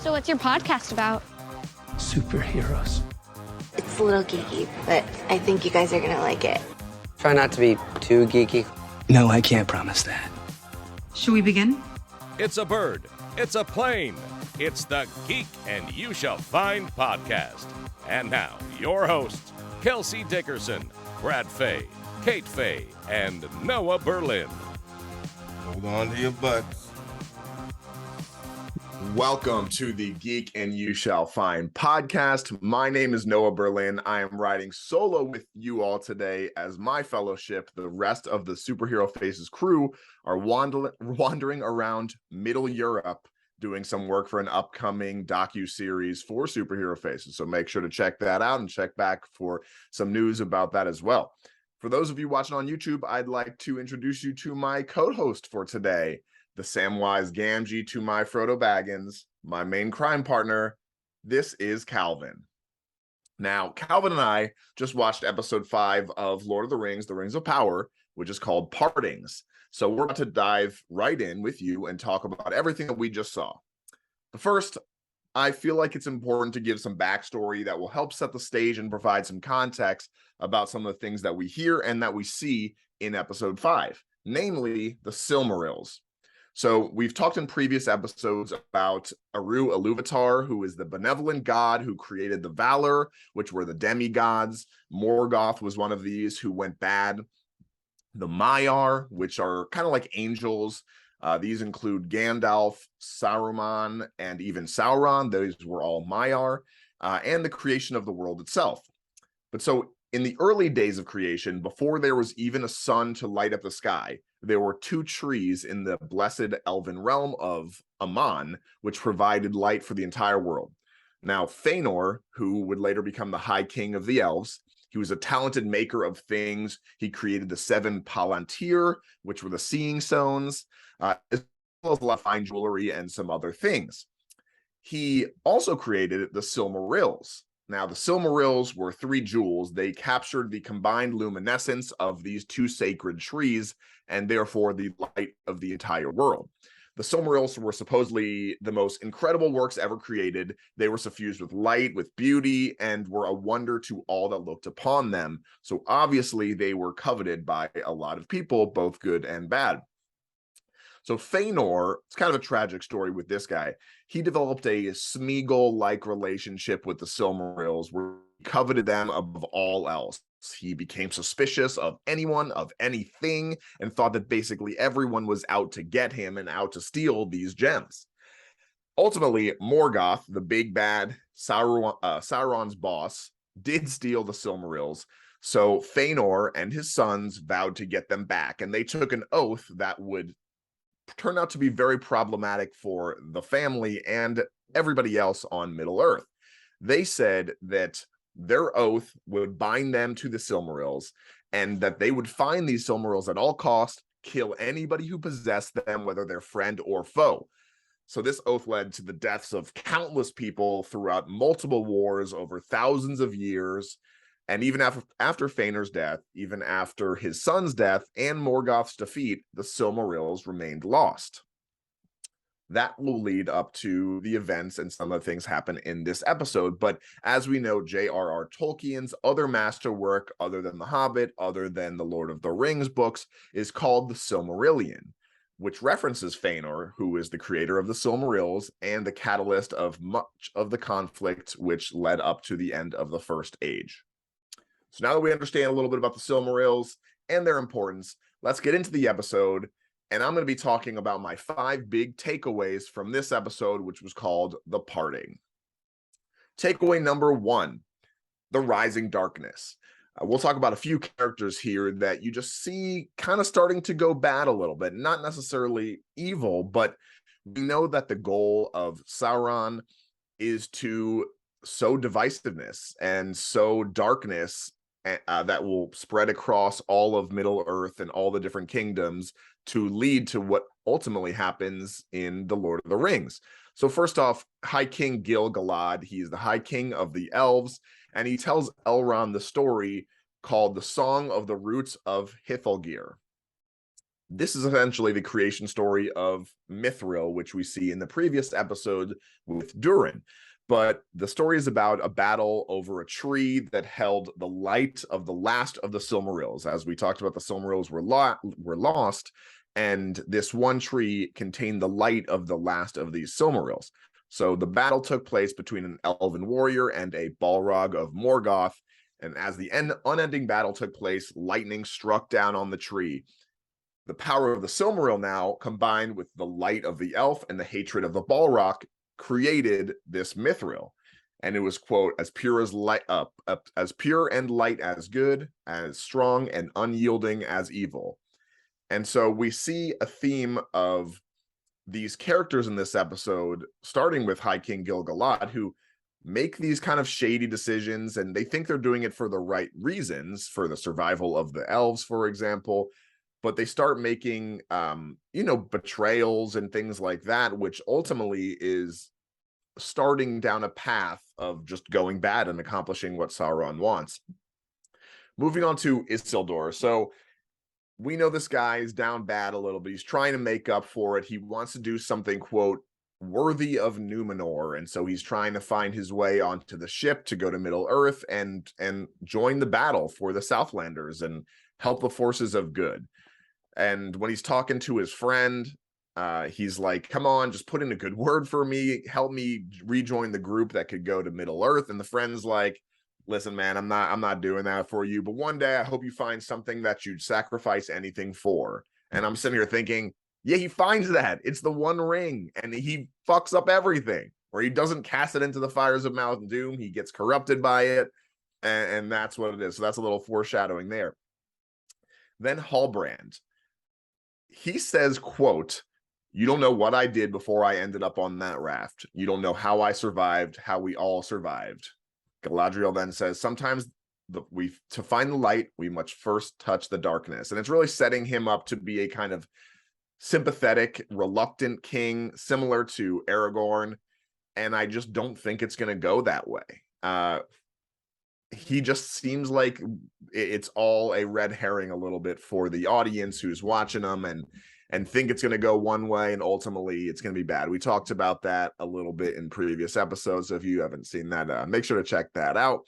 So what's your podcast about? Superheroes. It's a little geeky, but I think you guys are gonna like it. Try not to be too geeky. No, I can't promise that. Should we begin? It's a bird. It's a plane. It's the Geek and You Shall Find podcast. And now, your hosts, Kelsey Dickerson, Brad Fay, Kate Fay, and Noah Berlin. Hold on to your butts. Welcome to the Geek and You Shall Find podcast. My name is Noah Berlin. I am riding solo with you all today as my fellowship, the rest of the Superhero Faces crew, are wandering around Middle Europe doing some work for an upcoming docu-series for Superhero Faces. So make sure to check that out and check back for some news about that as well. For those of you watching on YouTube, I'd like to introduce you to my co-host for today, the Samwise Gamgee to my Frodo Baggins, my main crime partner. This is Calvin. Now, Calvin and I just watched episode 5 of Lord of the Rings, The Rings of Power, which is called Partings. So we're about to dive right in with you and talk about everything that we just saw. But first, I feel like it's important to give some backstory that will help set the stage and provide some context about some of the things that we hear and that we see in episode 5, namely the Silmarils. So we've talked in previous episodes about Eru Iluvatar, who is the benevolent god who created the Valar, which were the demigods. Morgoth was one of these who went bad. The Maiar, which are kind of like angels. These include Gandalf, Saruman, and even Sauron. Those were all Maiar, and the creation of the world itself. But so in the early days of creation, before there was even a sun to light up the sky, there were 2 trees in the blessed elven realm of Aman, which provided light for the entire world. Now, Fëanor, who would later become the High King of the Elves, he was a talented maker of things. He created the 7 Palantir, which were the seeing stones, as well as a lot of fine jewelry and some other things. He also created the Silmarils. Now, the Silmarils were 3 jewels. They captured the combined luminescence of these 2 sacred trees, and therefore the light of the entire world. The Silmarils were supposedly the most incredible works ever created. They were suffused with light, with beauty, and were a wonder to all that looked upon them. So obviously they were coveted by a lot of people, both good and bad. So Fëanor, it's kind of a tragic story with this guy. He developed a Smeagol-like relationship with the Silmarils where he coveted them above all else. He became suspicious of anyone, of anything, and thought that basically everyone was out to get him and out to steal these gems. Ultimately, Morgoth, the big bad Sauron's boss, did steal the Silmarils. So Fëanor and his sons vowed to get them back, and they took an oath that would turn out to be very problematic for the family and everybody else on Middle-earth. They said that their oath would bind them to the Silmarils and that they would find these Silmarils at all costs, kill anybody who possessed them, whether they're friend or foe. So this oath led to the deaths of countless people throughout multiple wars over thousands of years. And even after Fëanor's death, even after his son's death and Morgoth's defeat, the Silmarils remained lost. That will lead up to the events and some of the things happen in this episode. But as we know, J.R.R. Tolkien's other masterwork, other than The Hobbit, other than the Lord of the Rings books, is called the Silmarillion, which references Fëanor, who is the creator of the Silmarils and the catalyst of much of the conflict which led up to the end of the First Age. So now that we understand a little bit about the Silmarils and their importance, let's get into the episode. And I'm going to be talking about my 5 big takeaways from this episode, which was called The Parting. Takeaway number 1, the rising darkness. We'll talk about a few characters here that you just see kind of starting to go bad a little bit. Not necessarily evil, but we know that the goal of Sauron is to sow divisiveness and sow darkness that will spread across all of Middle-earth and all the different kingdoms to lead to what ultimately happens in the Lord of the Rings. So first off, High King Gil-galad, he is the High King of the Elves, and he tells Elrond the story called The Song of the Roots of Hithelgir. this is essentially the creation story of Mithril, which we see in the previous episode with Durin. But the story is about a battle over a tree that held the light of the last of the Silmarils. As we talked about, the Silmarils were lost, and this one tree contained the light of the last of these Silmarils. So the battle took place between an elven warrior and a Balrog of Morgoth, and as the unending battle took place, lightning struck down on the tree. The power of the Silmaril now, combined with the light of the elf and the hatred of the Balrog, created this Mithril. And it was, quote, as pure as light as pure and light as good, as strong and unyielding as evil. And so we see a theme of these characters in this episode, starting with High King Gil-galad, who make these kind of shady decisions, and they think they're doing it for the right reasons, for the survival of the elves, for example. But they start making, betrayals and things like that, which ultimately is starting down a path of just going bad and accomplishing what Sauron wants. Moving on to Isildur. So we know this guy is down bad a little bit. He's trying to make up for it. He wants to do something, quote, worthy of Numenor. And so he's trying to find his way onto the ship to go to Middle Earth and join the battle for the Southlanders and help the forces of good. And when he's talking to his friend, he's like, come on, just put in a good word for me. Help me rejoin the group that could go to Middle Earth. And the friend's like, listen, man, I'm not doing that for you. But one day I hope you find something that you'd sacrifice anything for. And I'm sitting here thinking, yeah, he finds that. It's the One Ring. And he fucks up everything. Or he doesn't cast it into the fires of Mount Doom. He gets corrupted by it. And that's what it is. So that's a little foreshadowing there. Then Halbrand. He says, quote, you don't know what I did before I ended up on that raft. You don't know how I survived, how we all survived. Galadriel then says, sometimes to find the light, we must first touch the darkness. And it's really setting him up to be a kind of sympathetic, reluctant king, similar to Aragorn. And I just don't think it's going to go that way. He just seems like it's all a red herring a little bit for the audience who's watching them and think it's going to go one way and ultimately it's going to be bad. We talked about that a little bit in previous episodes. So if you haven't seen that, make sure to check that out.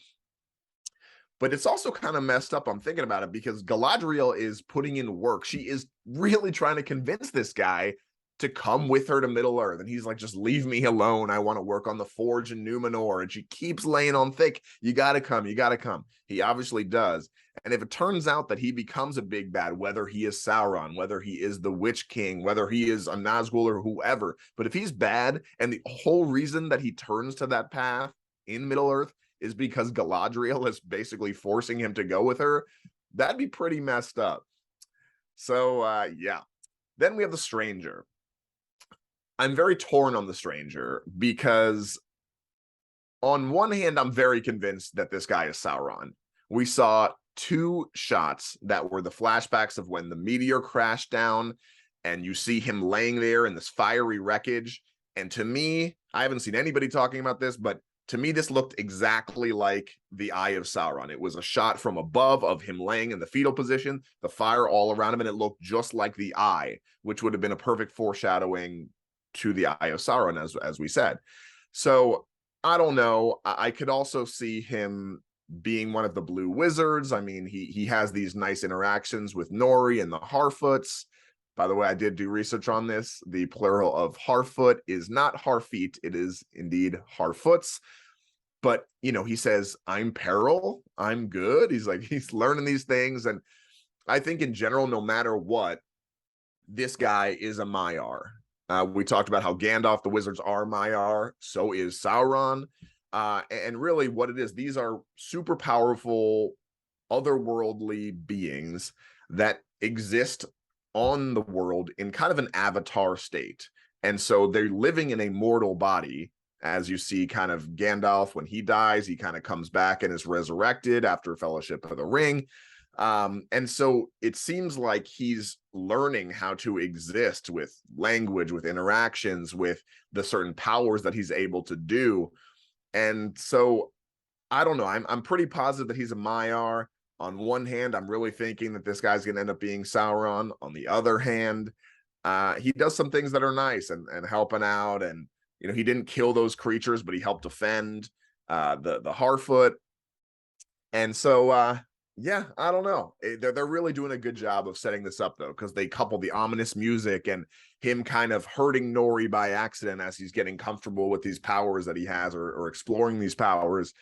But it's also kind of messed up. I'm thinking about it because Galadriel is putting in work. She is really trying to convince this guy to come with her to Middle Earth. And he's like, just leave me alone. I want to work on the forge in Numenor. And she keeps laying on thick. You got to come. You got to come. He obviously does. And if it turns out that he becomes a big bad, whether he is Sauron, whether he is the Witch King, whether he is a Nazgul or whoever, but if he's bad and the whole reason that he turns to that path in Middle Earth is because Galadriel is basically forcing him to go with her, that'd be pretty messed up. So, yeah. Then we have the Stranger. I'm very torn on the Stranger because on one hand, I'm very convinced that this guy is Sauron. We saw 2 shots that were the flashbacks of when the meteor crashed down and you see him laying there in this fiery wreckage. And to me, I haven't seen anybody talking about this, but to me, this looked exactly like the Eye of Sauron. It was a shot from above of him laying in the fetal position, the fire all around him, and it looked just like the eye, which would have been a perfect foreshadowing to the Eye of Sauron, as we said. So I don't know. I could also see him being one of the Blue Wizards. I mean, he has these nice interactions with Nori and the Harfoots. By the way, I did do research on this. The plural of Harfoot is not Harfeet. It is indeed Harfoots. But, he says, I'm Peril. I'm good. He's learning these things. And I think in general, no matter what, this guy is a Maiar. We talked about how Gandalf, the wizards are Maiar. So is Sauron. And really what it is, these are super powerful, otherworldly beings that exist on the world in kind of an avatar state. And so they're living in a mortal body. As you see kind of Gandalf, when he dies, he kind of comes back and is resurrected after Fellowship of the Ring. And so it seems like he's learning how to exist with language, with interactions, with the certain powers that he's able to do. And so I don't know. I'm pretty positive that he's a Maiar. On one hand, I'm really thinking that this guy's going to end up being Sauron. On the other hand, he does some things that are nice and helping out. And, you know, he didn't kill those creatures, but he helped defend the Harfoot. And so, yeah, I don't know. They're really doing a good job of setting this up, though, because they couple the ominous music and him kind of hurting Nori by accident as he's getting comfortable with these powers that he has or exploring these powers.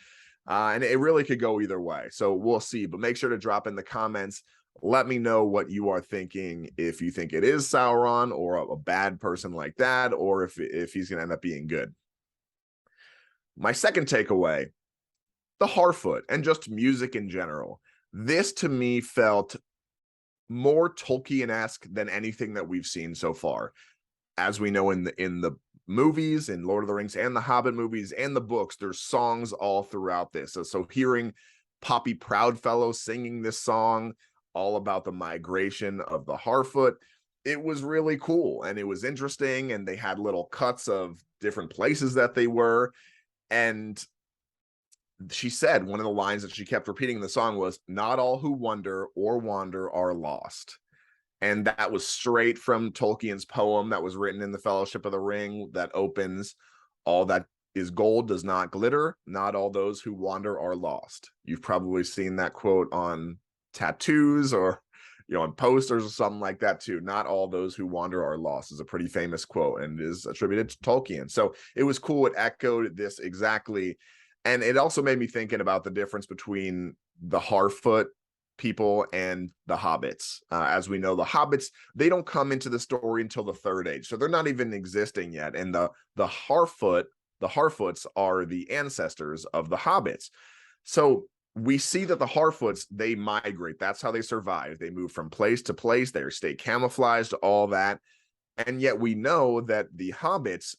And it really could go either way. So we'll see. But make sure to drop in the comments. Let me know what you are thinking, if you think it is Sauron or a bad person like that, or if he's going to end up being good. My second takeaway, the Harfoot and just music in general. This to me felt more Tolkien-esque than anything that we've seen so far. As we know in the movies, in Lord of the Rings and the Hobbit movies and the books, there's songs all throughout this. So hearing Poppy Proudfellow singing this song all about the migration of the Harfoot, it was really cool and it was interesting, and they had little cuts of different places that they were. And she said, one of the lines that she kept repeating in the song was, "Not all who wonder or wander are lost." And that was straight from Tolkien's poem that was written in the Fellowship of the Ring that opens, "All that is gold does not glitter. Not all those who wander are lost." You've probably seen that quote on tattoos or, you know, on posters or something like that too. "Not all those who wander are lost" is a pretty famous quote and is attributed to Tolkien. So it was cool. It echoed this exactly. And it also made me thinking about the difference between the Harfoot people and the hobbits. As we know, the hobbits, they don't come into the story until the Third Age, so they're not even existing yet. And the Harfoots are the ancestors of the hobbits. So we see that the Harfoots, they migrate. That's how they survive. They move from place to place. They stay camouflaged, all that. And yet we know that the hobbits,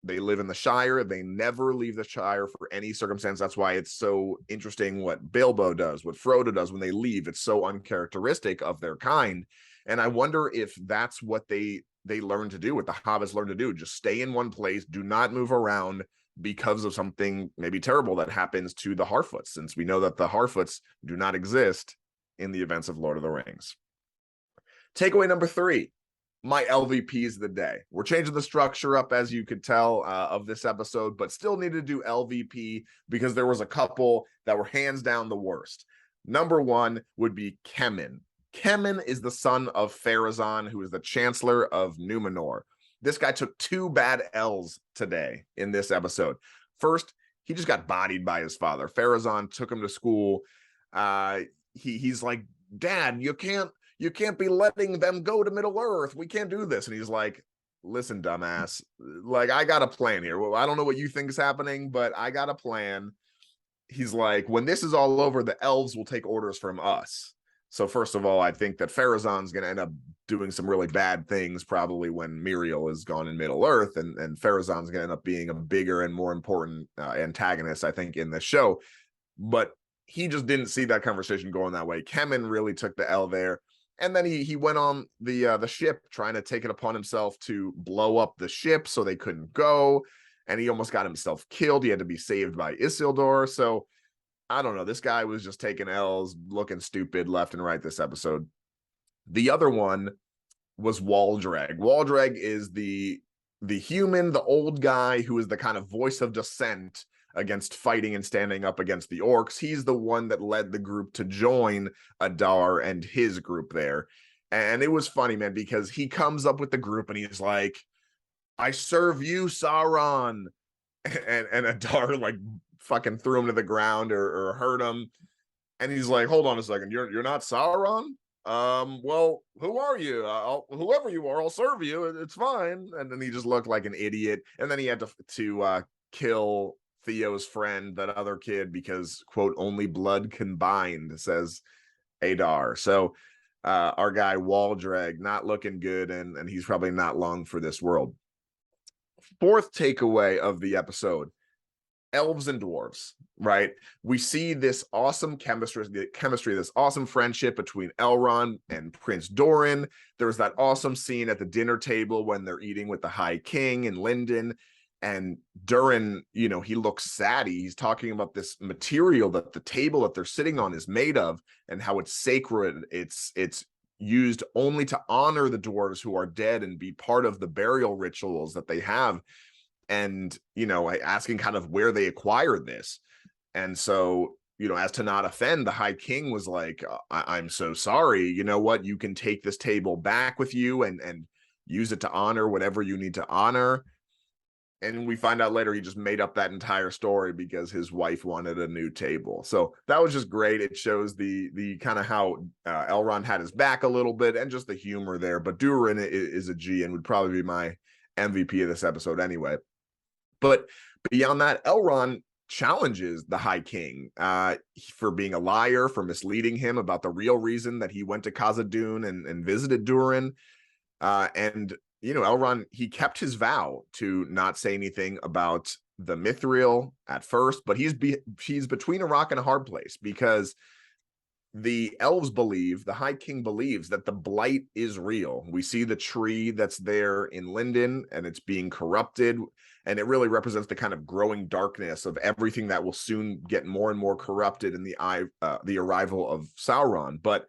they live in the Shire. They never leave the Shire for any circumstance. That's why it's so interesting what Bilbo does, what Frodo does when they leave. It's so uncharacteristic of their kind. And I wonder if that's what they learn to do, what the hobbits learn to do. Just stay in one place, do not move around because of something maybe terrible that happens to the Harfoots, since we know that the Harfoots do not exist in the events of Lord of the Rings. Takeaway number 3. My LVPs of the day. We're changing the structure up, as you could tell, of this episode, but still need to do LVP because there was a couple that were hands down the worst. Number 1 would be Kemen. Kemen is the son of Pharazôn, who is the Chancellor of Numenor. This guy took 2 bad L's today in this episode. First, he just got bodied by his father. Pharazôn took him to school. He's like, "Dad, you can't be letting them go to Middle Earth. We can't do this." And he's like, "Listen, dumbass, like, I got a plan here. Well, I don't know what you think is happening, but I got a plan." He's like, "When this is all over, the elves will take orders from us." So first of all, I think that Pharazôn's going to end up doing some really bad things probably when Miriel is gone in Middle Earth, and Pharazôn's going to end up being a bigger and more important antagonist, I think, in this show. But he just didn't see that conversation going that way. Kemen really took the L there. And then he went on the ship, trying to take it upon himself to blow up the ship so they couldn't go. And he almost got himself killed. He had to be saved by Isildur. So I don't know. This guy was just taking L's, looking stupid left and right this episode. The other one was Waldreg. Waldreg is the human, the old guy who is the kind of voice of dissent against fighting and standing up against the orcs. He's the one that led the group to join Adar and his group there. And it was funny, man, because he comes up with the group and he's like, "I serve you, Sauron." And Adar like fucking threw him to the ground or hurt him. And he's like, "Hold on a second. You're not Sauron? Well, who are you? Whoever you are, I'll serve you. It's fine." And then he just looked like an idiot. And then he had to kill Theo's friend, that other kid, because, quote, "only blood can bind," says Adar. So our guy Waldreg not looking good, and he's probably not long for this world. Fourth takeaway of the episode, Elves and Dwarfs, right? We see this awesome chemistry, this awesome friendship between Elrond and Prince Doran. There's that awesome scene at the dinner table when they're eating with the High King and Lyndon. And Durin, he looks sad. He's talking about this material that the table that they're sitting on is made of, and how it's sacred. It's used only to honor the dwarves who are dead and be part of the burial rituals that they have. And, asking kind of where they acquired this. And so, as to not offend, the High King was like, I'm so sorry. You know what? You can take this table back with you and use it to honor whatever you need to honor. And we find out later he just made up that entire story because his wife wanted a new table. So that was just great. It shows the kind of how Elrond had his back a little bit, and just the humor there. But Durin is a G and would probably be my MVP of this episode anyway. But beyond that, Elrond challenges the High King for being a liar, for misleading him about the real reason that he went to Khazad-dûm and visited Durin. Elrond, he kept his vow to not say anything about the Mithril at first, but he's between a rock and a hard place, because the elves believe, the High King believes, that the blight is real. We see the tree that's there in Lindon, and it's being corrupted, and it really represents the kind of growing darkness of everything that will soon get more and more corrupted in the arrival of Sauron. But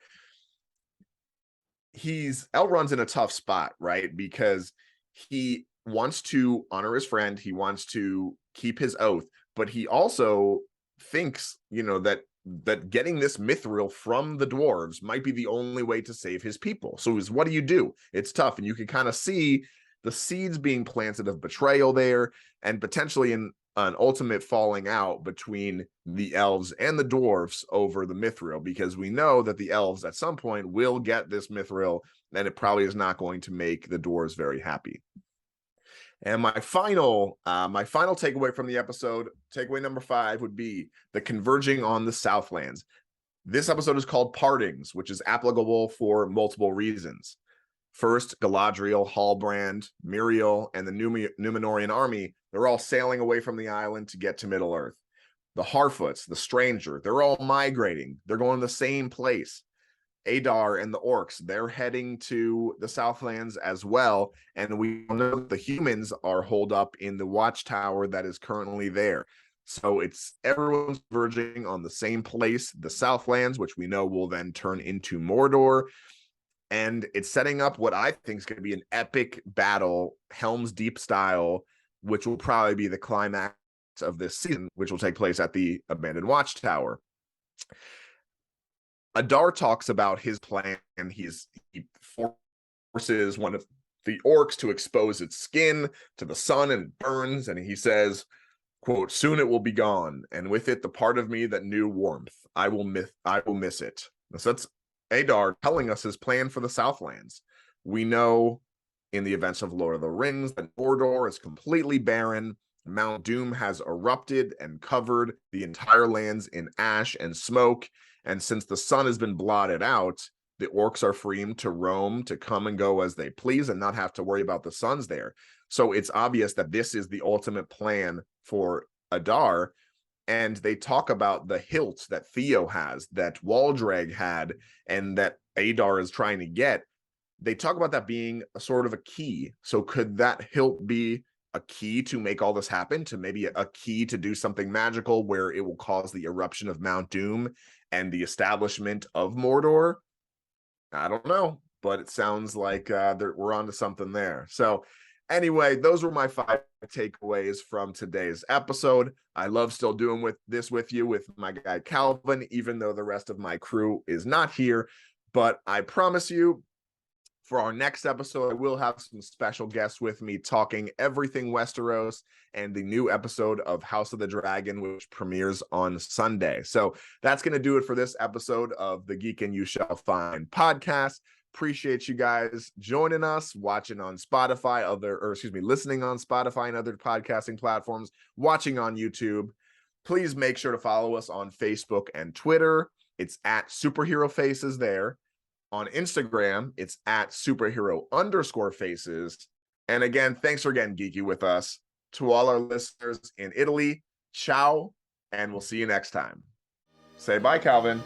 Elrond's in a tough spot, right? Because he wants to honor his friend, he wants to keep his oath, but he also thinks, that getting this mithril from the dwarves might be the only way to save his people. So what do? It's tough, and you can kind of see the seeds being planted of betrayal there, and potentially an ultimate falling out between the elves and the dwarves over the mithril, because we know that the elves at some point will get this mithril, and it probably is not going to make the dwarves very happy. And my final takeaway from the episode, takeaway number 5, would be the converging on the Southlands. This episode is called Partings, which is applicable for multiple reasons. First, Galadriel, Halbrand, Miriel, and the Númenórean army, they're all sailing away from the island to get to Middle-earth. The Harfoots, the Stranger, they're all migrating. They're going to the same place. Adar and the orcs, they're heading to the Southlands as well. And we know that the humans are holed up in the watchtower that is currently there. So it's everyone's converging on the same place, the Southlands, which we know will then turn into Mordor. And it's setting up what I think is going to be an epic battle, Helm's Deep style, which will probably be the climax of this season, which will take place at the abandoned watchtower. Adar talks about his plan. He forces one of the orcs to expose its skin to the sun, and it burns. And he says, quote, "Soon it will be gone, and with it the part of me that knew warmth. I will miss it." So that's Adar telling us his plan for the Southlands. We know in the events of Lord of the Rings that Mordor is completely barren. Mount Doom has erupted and covered the entire lands in ash and smoke. And since the sun has been blotted out, the orcs are free to roam, to come and go as they please, and not have to worry about the suns there. So it's obvious that this is the ultimate plan for Adar. And they talk about the hilt that Theo has, that Waldreg had, and that Adar is trying to get. They talk about that being a sort of a key. So could that hilt be a key to make all this happen, to maybe a key to do something magical where it will cause the eruption of Mount Doom and the establishment of Mordor? I don't know, but it sounds like we're onto something there. So anyway, those were my 5 takeaways from today's episode. I love still doing this with you, with my guy Calvin, even though the rest of my crew is not here. But I promise you, for our next episode, I will have some special guests with me talking everything Westeros and the new episode of House of the Dragon, which premieres on Sunday. So that's going to do it for this episode of the Geek and You Shall Find podcast. Appreciate you guys joining us, watching on Spotify, listening on Spotify and other podcasting platforms, watching on YouTube. Please make sure to follow us on Facebook and Twitter. It's at Superhero Faces there. On Instagram, it's at superhero_faces. And again, thanks for getting geeky with us. To all our listeners in Italy, ciao, and we'll see you next time. Say bye, Calvin.